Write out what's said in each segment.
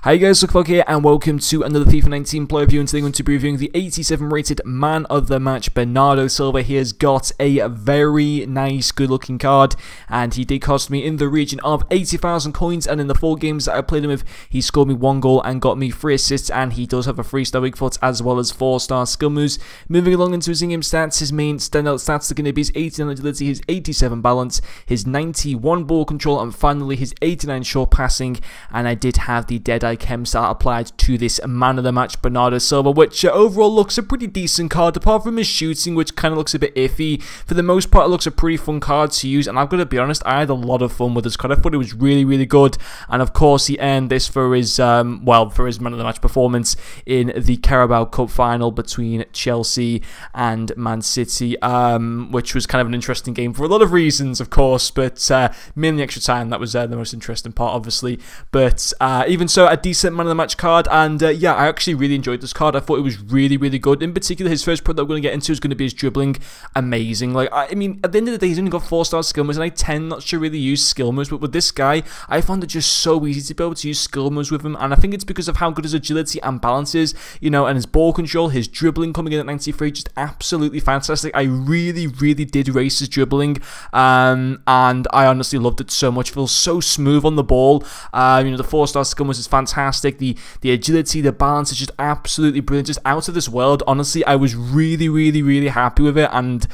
Hi guys, Luke here and welcome to another FIFA 19 player review, and today I'm going to be reviewing the 87 rated man of the match Bernardo Silva. He has got a very nice good looking card and he did cost me in the region of 80,000 coins, and in the 4 games that I played him with he scored me 1 goal and got me 3 assists, and he does have a 3-star weak foot as well as 4-star skill moves. Moving along into his in-game stats, his main standout stats are going to be his 89 agility, his 87 balance, his 91 ball control, and finally his 89 short passing. And I did have the Deadeye Chem style applied to this man of the match Bernardo Silva, which overall looks a pretty decent card, apart from his shooting, which kind of looks a bit iffy. For the most part, it looks a pretty fun card to use, and I've got to be honest, I had a lot of fun with this card. I thought it was really good, and of course he earned this for his for his man of the match performance in the Carabao Cup final between Chelsea and Man City, which was kind of an interesting game for a lot of reasons, of course, but mainly extra time. That was the most interesting part, obviously. But even so, a decent man of the match card, and yeah, I actually really enjoyed this card. I thought it was really good. In particular, his first pro that we're going to get into is going to be his dribbling. Amazing. Like, I mean, at the end of the day, he's only got 4-star skill moves, and I tend not to really use skill moves, but with this guy, I found it just so easy to be able to use skill moves with him, and I think it's because of how good his agility and balance is, you know, and his ball control, his dribbling coming in at 93, just absolutely fantastic. I really did race his dribbling, and I honestly loved it so much. It feels so smooth on the ball. You know, the 4-star skill moves is fantastic. The agility, the balance is just absolutely brilliant, just out of this world. Honestly, I was really happy with it, and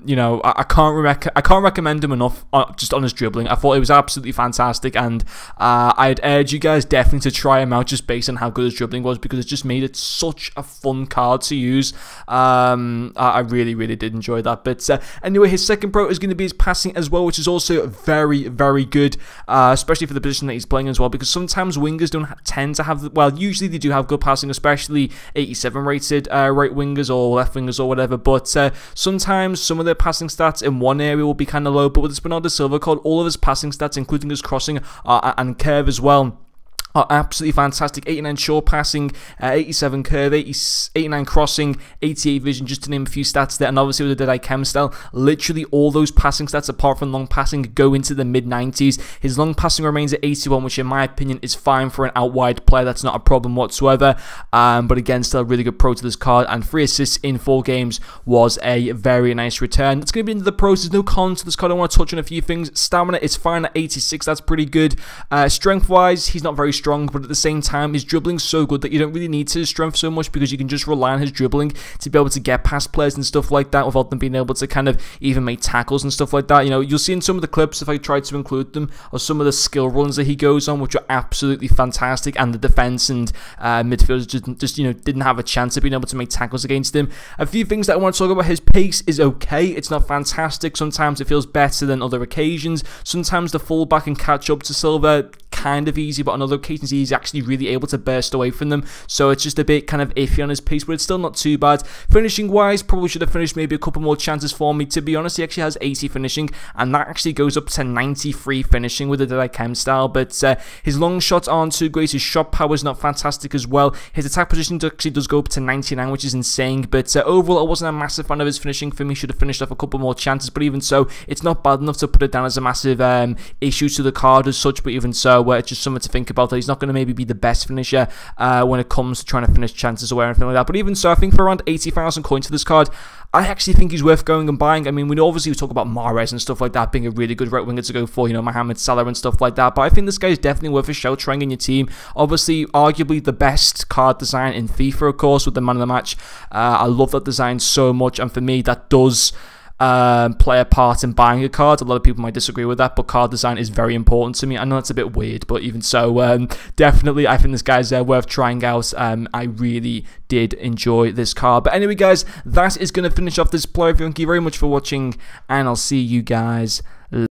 you know, I can't recommend him enough just on his dribbling. I thought it was absolutely fantastic, and I'd urge you guys definitely to try him out just based on how good his dribbling was, because it just made it such a fun card to use. I really did enjoy that. But anyway, his second pro is going to be his passing as well, which is also very good, especially for the position that he's playing as well, because sometimes wingers don't tend to have, well, usually they do have good passing, especially 87 rated right wingers or left wingers or whatever, but sometimes some of their passing stats in one area will be kind of low. But with this Bernardo Silva card, all of his passing stats, including his crossing and curve as well, are absolutely fantastic. 89 short passing, 87 curve, 89 crossing, 88 vision, just to name a few stats there. And obviously with the Deadeye Chem style, literally all those passing stats apart from long passing go into the mid-90s. His long passing remains at 81, which in my opinion is fine for an out-wide player. That's not a problem whatsoever. But again, still a really good pro to this card, and 3 assists in 4 games was a very nice return. It's going to be into the pros. There's no cons to this card. I want to touch on a few things. Stamina is fine at 86. That's pretty good. Strength-wise, he's not very strong, but at the same time his dribbling's so good that you don't really need his strength so much, because you can just rely on his dribbling to be able to get past players and stuff like that without them being able to kind of even make tackles and stuff like that. You know, you'll see in some of the clips, if I try to include them, or some of the skill runs that he goes on, which are absolutely fantastic, and the defense and midfielders just you know, didn't have a chance of being able to make tackles against him. A few things that I want to talk about: his pace is okay, it's not fantastic. Sometimes it feels better than other occasions. Sometimes the fullback can catch up to Silva kind of easy, but on other occasions he's actually really able to burst away from them, so it's just a bit kind of iffy on his pace, but it's still not too bad. Finishing wise, probably should have finished maybe a couple more chances for me. To be honest, he actually has 80 finishing, and that actually goes up to 93 finishing with the Deadeye Chem style. But his long shots aren't too great, his shot power is not fantastic as well. His attack position actually does go up to 99, which is insane. But overall, I wasn't a massive fan of his finishing. For me, should have finished off a couple more chances, but even so, it's not bad enough to put it down as a massive issue to the card as such. But even so, it's just something to think about, that he's not going to maybe be the best finisher when it comes to trying to finish chances or anything like that. But even so, I think for around 80,000 coins for this card, I actually think he's worth going and buying. I mean, we obviously talk about Mahrez and stuff like that being a really good right winger to go for, you know, Mohamed Salah and stuff like that, but I think this guy is definitely worth a shout trying in your team. Obviously, arguably the best card design in FIFA, of course, with the man of the match. I love that design so much, and for me, that does play a part in buying a card. A lot of people might disagree with that, but card design is very important to me. I know it's a bit weird, but even so, definitely I think this guy's worth trying out. I really did enjoy this card. But anyway guys, that is going to finish off this player review. Thank you very much for watching, and I'll see you guys